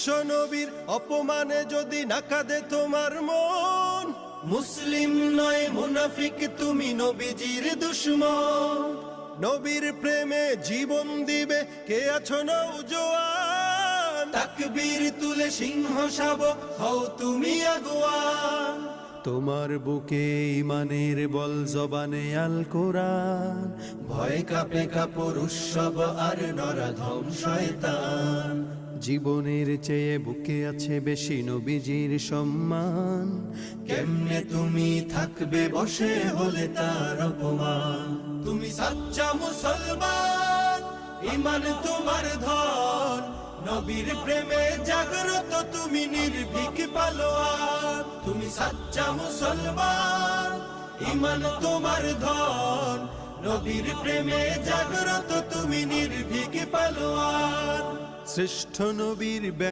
বিশ্ব নবীর অপমানে যদি না কাঁদে তোমার মন, মুসলিম নয় মুনাফিক তুমি নবীজির দুশমন। নবীর প্রেমে জীবন দিবে কে আছো নওজোয়ান, তাকবীর তুলে সিংহ শাবক হও তুমি আগুয়ান। তোমার বুকে ইমানের বল জবানে আল কোরআন, ভয় কাঁপে কাপড় উৎসব আর নরাধম শয়তান। জীবনের চেয়ে বুকে আছে বেশি নবীজির সম্মান, কেমনে তুমি থাকবে বসে হলে তার অপমান। তুমি সাচ্চা মুসলমান, ইমান তোমার ধন, নবীর প্রেমে জাগ্রত তুমি নির্ভীক পালোয়ান। তুমি সাচ্চা মুসলমান, ইমান তোমার ধন, নবীর প্রেমে জাগ্রত তুমি নির্ভীক পালোয়ান। শ্রেষ্ঠ নবীর